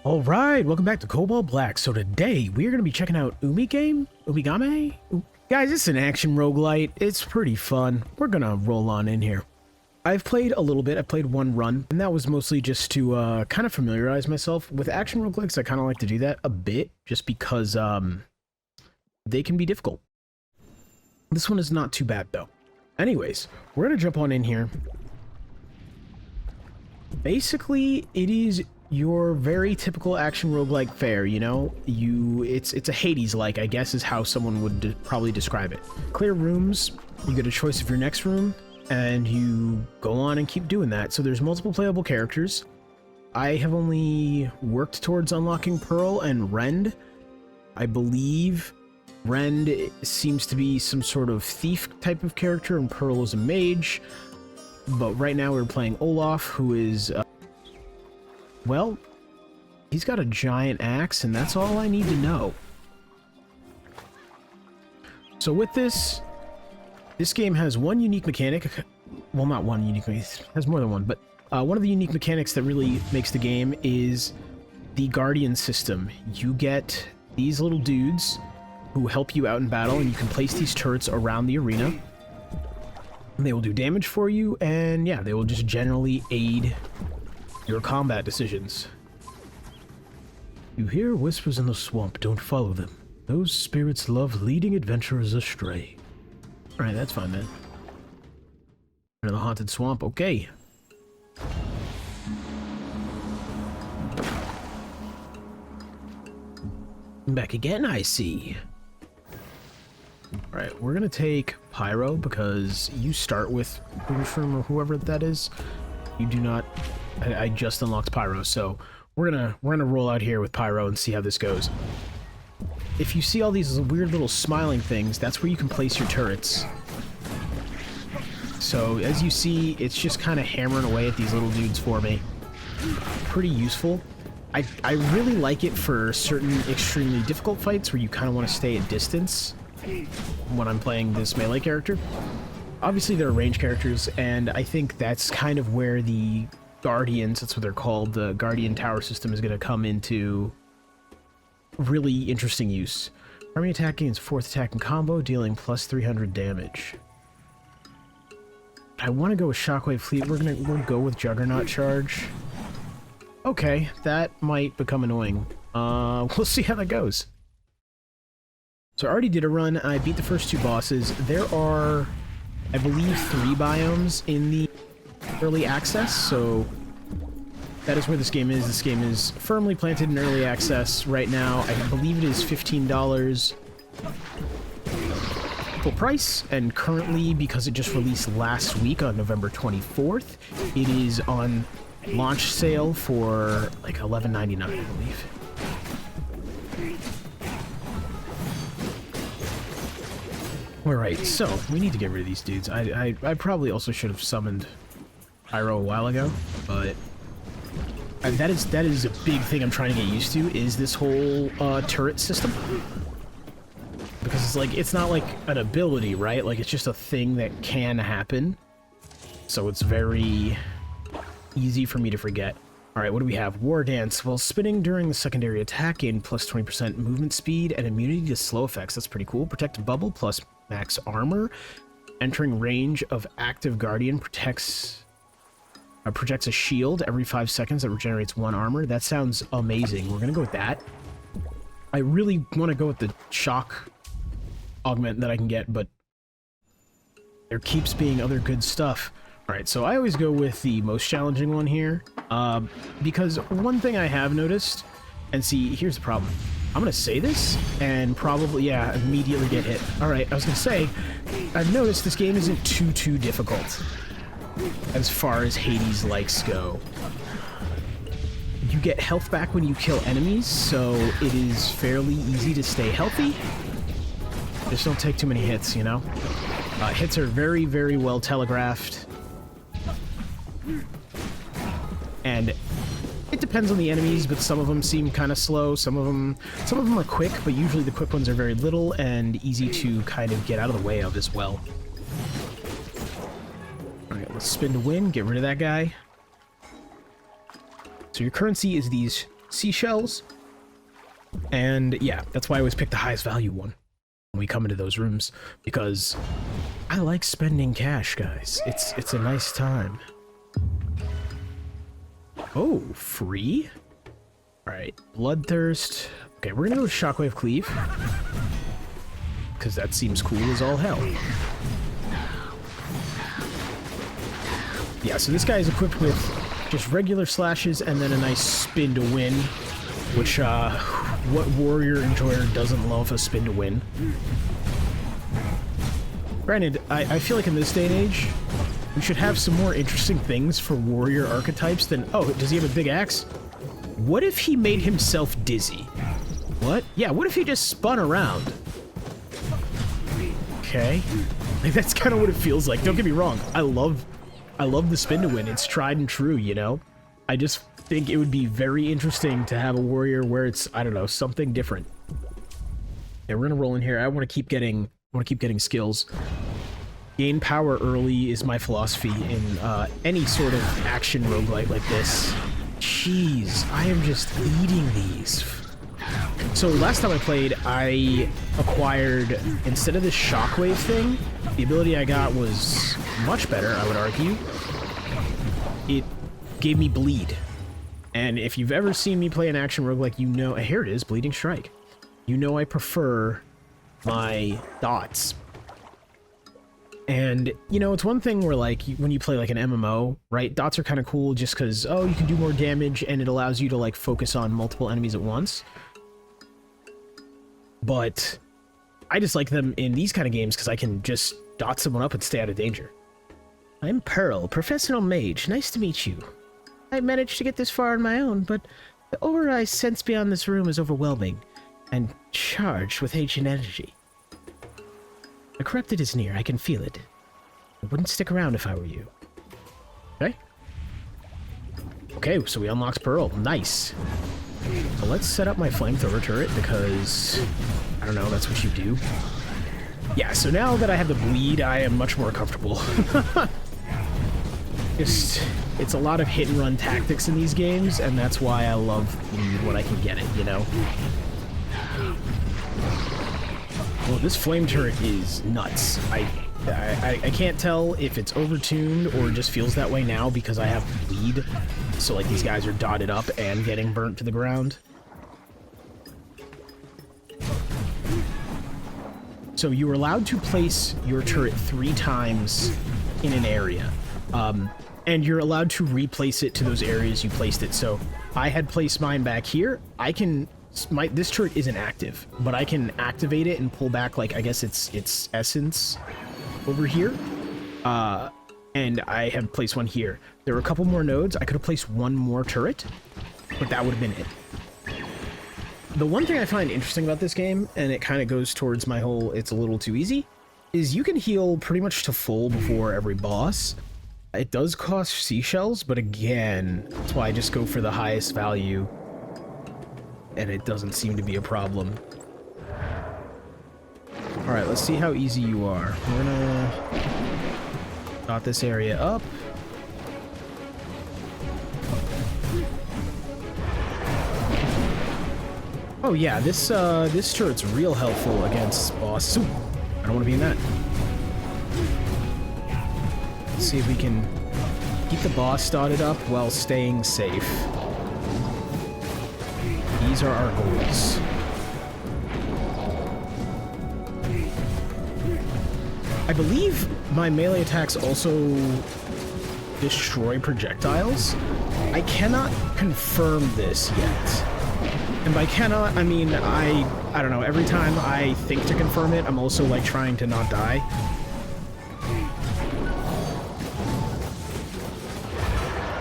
Alright, welcome back to Cobalt Black. So today, we're going to be checking out Umigame? Guys, it's an action roguelite. It's pretty fun. We're going to roll on in here. I've played a little bit. I played one run, and that was mostly just to kind of familiarize myself. With action roguelikes, I kind of like to do that a bit, just because they can be difficult. This one is not too bad, though. Anyways, we're going to jump on in here. Basically, it is your very typical action roguelike fare, you know? It's a Hades-like, I guess, is how someone would probably describe it. Clear rooms, you get a choice of your next room, and you go on and keep doing that. So there's multiple playable characters. I have only worked towards unlocking Pearl and Rend. I believe Rend seems to be some sort of thief type of character, and Pearl is a mage. But right now we're playing Olaf, who is... well, he's got a giant axe, and that's all I need to know. So with this game has one unique mechanic. Well, not one unique mechanic. It has more than one, but one of the unique mechanics that really makes the game is the Guardian system. You get these little dudes who help you out in battle, and you can place these turrets around the arena. And they will do damage for you, and yeah, they will just generally aid your combat decisions. You hear whispers in the swamp, don't follow them. Those spirits love leading adventurers astray. Alright, that's fine, man. Into the haunted swamp, okay. Back again, I see. Alright, we're gonna take Pyro, because you start with Boomshroom or whoever that is. You do not... I just unlocked Pyro, so we're gonna roll out here with Pyro and see how this goes. If you see all these weird little smiling things, that's where you can place your turrets. So as you see, it's just kind of hammering away at these little dudes for me. Pretty useful. I really like it for certain extremely difficult fights where you kind of want to stay at distance when I'm playing this melee character. Obviously there are range characters, and I think that's kind of where the Guardians, that's what they're called, the Guardian Tower system is going to come into really interesting use. Army attack gains 4th attack and combo, dealing plus 300 damage. I want to go with Shockwave Fleet. We'll go with Juggernaut Charge. Okay, that might become annoying. We'll see how that goes. So I already did a run. I beat the first 2 bosses. There are, I believe, 3 biomes in the early access, so that is where this game is. This game is firmly planted in early access right now. I believe it is $15 full price, and currently, because it just released last week on November 24th, it is on launch sale for like $11.99, I believe. Alright, so we need to get rid of these dudes. I probably also should have summoned Pyro a while ago, but that is a big thing I'm trying to get used to, is this whole turret system. Because it's not like an ability, right? Like, it's just a thing that can happen. So it's very easy for me to forget. Alright, what do we have? War Dance. While spinning during the secondary attack, gain plus 20% movement speed and immunity to slow effects. That's pretty cool. Protect Bubble plus max armor. Entering range of active Guardian projects a shield every 5 seconds that regenerates 1 armor. That sounds amazing. We're gonna go with that. I really want to go with the shock augment that I can get, but there keeps being other good stuff. Alright, so I always go with the most challenging one here, because one thing I have noticed, and see, here's the problem. I'm gonna say this, and probably, yeah, immediately get hit. Alright, I was gonna say, I've noticed this game isn't too difficult as far as Hades-likes go. You get health back when you kill enemies, so it is fairly easy to stay healthy. Just don't take too many hits, you know? Hits are very, very well telegraphed. And it depends on the enemies, but some of them seem kind of slow. Some of them are quick, but usually the quick ones are very little and easy to kind of get out of the way of as well. All right, let's spin to win. Get rid of that guy. So your currency is these seashells. And yeah, that's why I always pick the highest value one when we come into those rooms, because I like spending cash, guys. It's a nice time. Oh, free? Alright, Bloodthirst. Okay, we're gonna go with Shockwave Cleave, because that seems cool as all hell. Yeah, so this guy is equipped with just regular slashes and then a nice spin to win, which, what warrior enjoyer doesn't love a spin to win? Granted, I feel like in this day and age, we should have some more interesting things for warrior archetypes than... Oh, does he have a big axe? What if he made himself dizzy? What? Yeah, what if he just spun around? Okay. Like, that's kind of what it feels like. Don't get me wrong. I love the spin to win. It's tried and true, you know? I just think it would be very interesting to have a warrior where it's, I don't know, something different. Yeah, we're gonna roll in here. I want to keep getting skills. Gain power early is my philosophy in any sort of action roguelite like this. Jeez, I am just eating these. So last time I played, I acquired, instead of this shockwave thing, the ability I got was much better, I would argue. It gave me bleed. And if you've ever seen me play an action roguelike, you know... Here it is, Bleeding Strike. You know I prefer my dots. And, you know, it's one thing where, like, when you play, like, an MMO, right? Dots are kind of cool just because, oh, you can do more damage, and it allows you to, like, focus on multiple enemies at once. But I just like them in these kind of games because I can just dot someone up and stay out of danger. I'm Pearl, professional mage. Nice to meet you. I managed to get this far on my own, but the aura I sense beyond this room is overwhelming and charged with ancient energy. The corrupted is near, I can feel it. I wouldn't stick around if I were you. Okay. Okay, so we unlocked Pearl. Nice. So let's set up my flamethrower turret because, I don't know, that's what you do. Yeah, so now that I have the bleed, I am much more comfortable. Just, it's a lot of hit and run tactics in these games, and that's why I love bleed when I can get it, you know? Well, this flame turret is nuts. I can't tell if it's overtuned or just feels that way now because I have bleed. So, like, these guys are dotted up and getting burnt to the ground. So you are allowed to place your turret 3 times in an area. And you're allowed to replace it to those areas you placed it. So I had placed mine back here. I can... this turret isn't active, but I can activate it and pull back, like, I guess its essence over here. And I have placed one here. There were a couple more nodes. I could have placed one more turret, but that would have been it. The one thing I find interesting about this game, and it kind of goes towards my whole it's a little too easy, is you can heal pretty much to full before every boss. It does cost seashells, but again, that's why I just go for the highest value. And it doesn't seem to be a problem. Alright, let's see how easy you are. We're gonna dot this area up. Oh yeah, this turret's real helpful against bosses. Ooh, I don't want to be in that. Let's see if we can keep the boss dotted up while staying safe. These are our goals. I believe my melee attacks also destroy projectiles. I cannot confirm this yet. And by cannot, I mean I don't know, every time I think to confirm it, I'm also like trying to not die.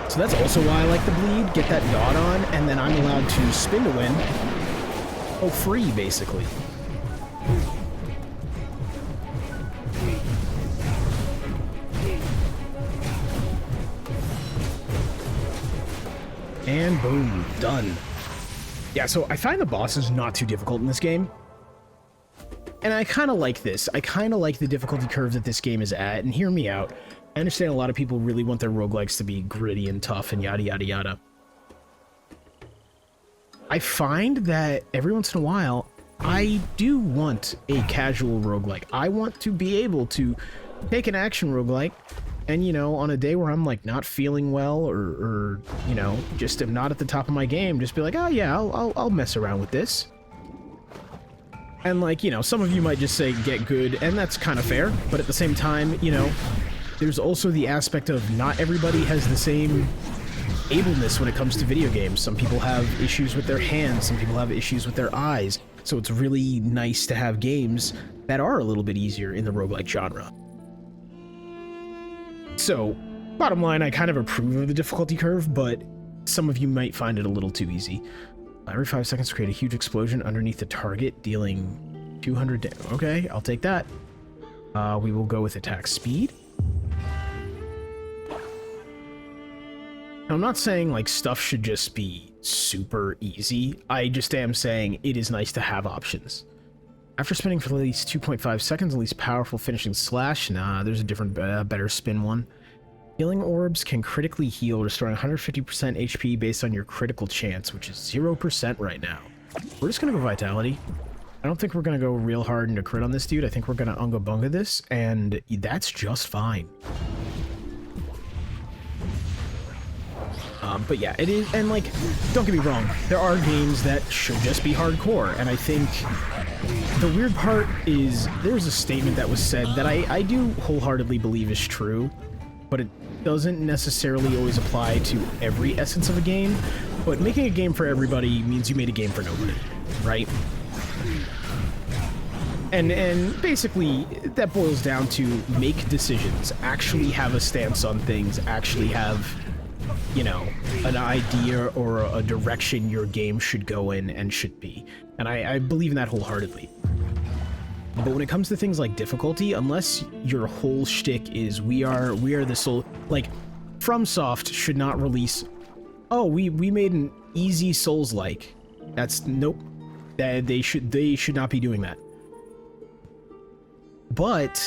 So that's also why I like the bleed, get that dot on, and then I'm allowed to spin to win. Oh, free, basically. And boom, done. Yeah, so I find the bosses not too difficult in this game. And I kind of like this. I kind of like the difficulty curve that this game is at, and hear me out. I understand a lot of people really want their roguelikes to be gritty and tough and yada yada yada. I find that every once in a while, I do want a casual roguelike. I want to be able to take an action roguelike and, you know, on a day where I'm like not feeling well or you know, just am not at the top of my game, just be like, oh yeah, I'll mess around with this. And like, you know, some of you might just say get good, and that's kind of fair, but at the same time, you know, there's also the aspect of not everybody has the same ableness when it comes to video games. Some people have issues with their hands, some people have issues with their eyes, so it's really nice to have games that are a little bit easier in the roguelike genre. So, bottom line, I kind of approve of the difficulty curve, but some of you might find it a little too easy. Every 5 seconds, create a huge explosion underneath the target, dealing 200 damage. Okay, I'll take that. We will go with attack speed. Now, I'm not saying, like, stuff should just be super easy. I just am saying it is nice to have options. After spinning for at least 2.5 seconds, at least powerful finishing slash. Nah, there's a different, better spin one. Healing orbs can critically heal, restoring 150% HP based on your critical chance, which is 0% right now. We're just gonna go Vitality. I don't think we're gonna go real hard into crit on this dude. I think we're gonna Unga Bunga this, and that's just fine. But yeah, it is, and like, don't get me wrong, there are games that should just be hardcore, and I think the weird part is there's a statement that was said that I do wholeheartedly believe is true, but it doesn't necessarily always apply to every essence of a game. But making a game for everybody means you made a game for nobody, right? And basically that boils down to make decisions, actually have a stance on things, actually have, you know, an idea or a direction your game should go in and should be. And I believe in that wholeheartedly. But when it comes to things like difficulty, unless your whole shtick is we are the soul, like FromSoft should not release, oh, we made an easy Souls-like. That's nope. They should not be doing that. But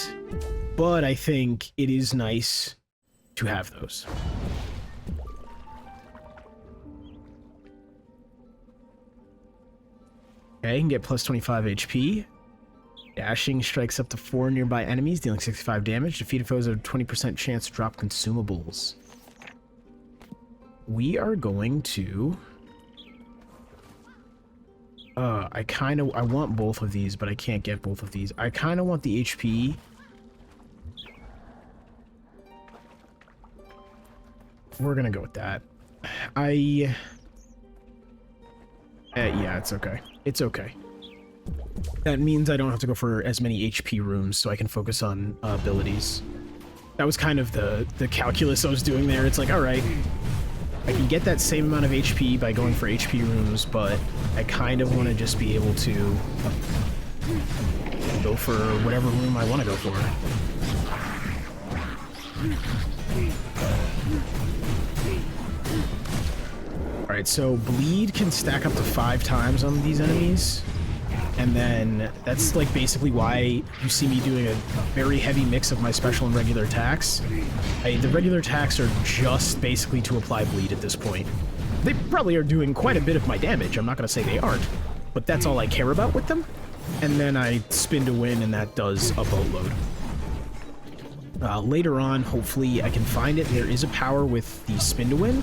I think it is nice to have those. Okay, you can get plus 25 HP. Dashing strikes up to 4 nearby enemies, dealing 65 damage. Defeated foes have a 20% chance to drop consumables. We are going to... I want both of these, but I can't get both of these. I kind of want the HP. We're gonna go with that. Yeah, it's okay. It's okay. That means I don't have to go for as many HP rooms, so I can focus on abilities. That was kind of the calculus I was doing there. It's like, alright, I can get that same amount of HP by going for HP rooms, but I kind of want to just be able to go for whatever room I want to go for. Alright, so Bleed can stack up to 5 times on these enemies. And then that's like basically why you see me doing a very heavy mix of my special and regular attacks. The regular attacks are just basically to apply bleed at this point. They probably are doing quite a bit of my damage, I'm not going to say they aren't, but that's all I care about with them. And then I spin to win, and that does a boatload. Later on, hopefully I can find it. There is a power with the spin to win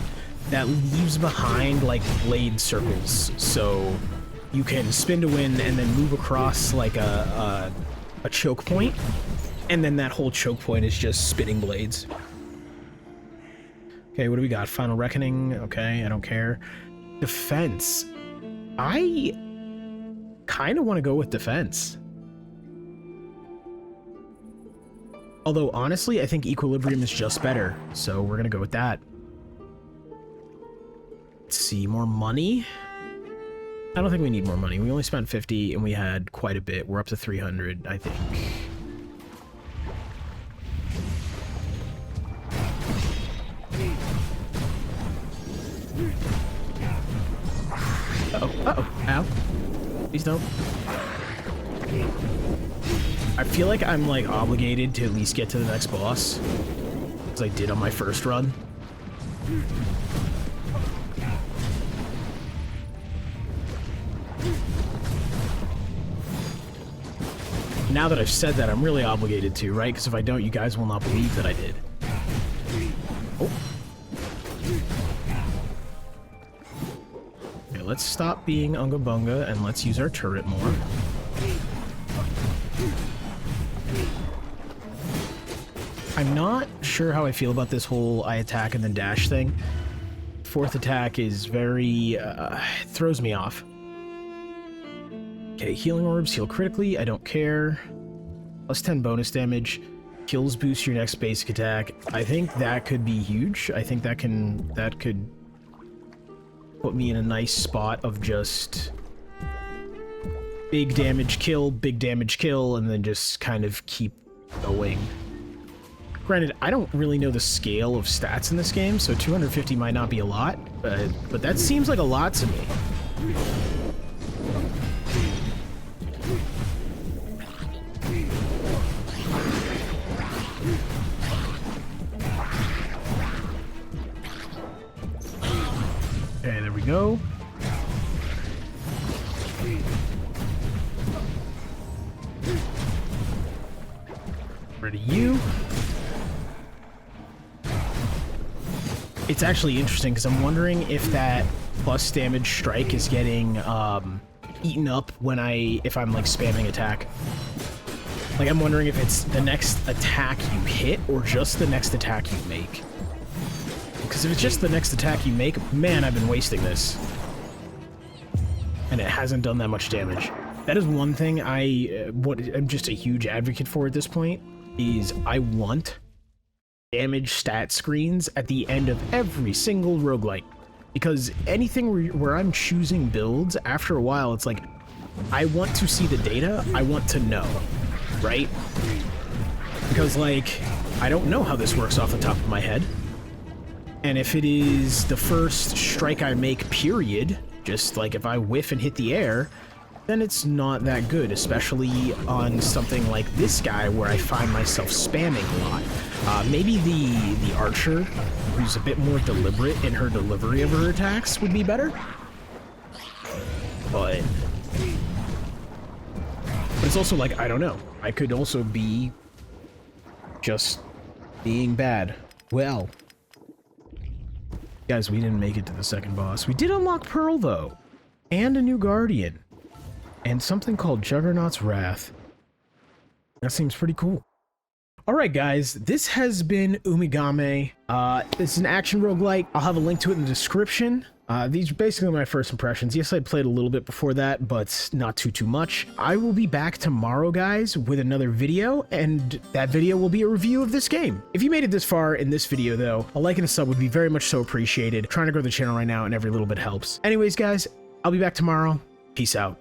that leaves behind like blade circles, so you can spin to win and then move across like a choke point, and then that whole choke point is just spinning blades. Okay, what do we got? Final Reckoning. Okay, I don't care. Defense. I kind of want to go with defense. Although, honestly, I think Equilibrium is just better, so we're going to go with that. Let's see, more money? I don't think we need more money. We only spent 50 and we had quite a bit. We're up to 300, I think. Uh-oh, ow. Please don't. I feel like I'm like obligated to at least get to the next boss, as I did on my first run. now that I've said that, I'm really obligated to, right? Because if I don't, you guys will not believe that I did. Oh. Okay, let's stop being Unga Bunga and let's use our turret more. I'm not sure how I feel about this whole I attack and then dash thing. Fourth attack is very... it throws me off. Okay, healing orbs, heal critically, I don't care. Plus 10 bonus damage. Kills boost your next basic attack. I think that could be huge. I think that could put me in a nice spot of just big damage kill, and then just kind of keep going. Granted, I don't really know the scale of stats in this game, so 250 might not be a lot, but that seems like a lot to me. Okay, there we go. Ready, you. It's actually interesting because I'm wondering if that plus damage strike is getting eaten up when if I'm like spamming attack. Like I'm wondering if it's the next attack you hit or just the next attack you make. Because if it's just the next attack you make, man, I've been wasting this. And it hasn't done that much damage. That is one thing I'm just a huge advocate for at this point, is I want damage stat screens at the end of every single roguelike. Because anything where I'm choosing builds, after a while, it's like, I want to see the data, I want to know, right? Because, like, I don't know how this works off the top of my head. And if it is the first strike I make, period, just like if I whiff and hit the air, then it's not that good, especially on something like this guy where I find myself spamming a lot. Maybe the archer, who's a bit more deliberate in her delivery of her attacks, would be better. But it's also like, I don't know. I could also be just being bad. Well, guys, we didn't make it to the second boss. We did unlock Pearl, though, and a new Guardian. And something called Juggernaut's Wrath. That seems pretty cool. Alright guys, this has been Umigame. It's an action roguelike. I'll have a link to it in the description. These are basically my first impressions. Yes, I played a little bit before that, but not too much. I will be back tomorrow, guys, with another video, and that video will be a review of this game. If you made it this far in this video, though, a like and a sub would be very much so appreciated. I'm trying to grow the channel right now, and every little bit helps. Anyways, guys, I'll be back tomorrow. Peace out.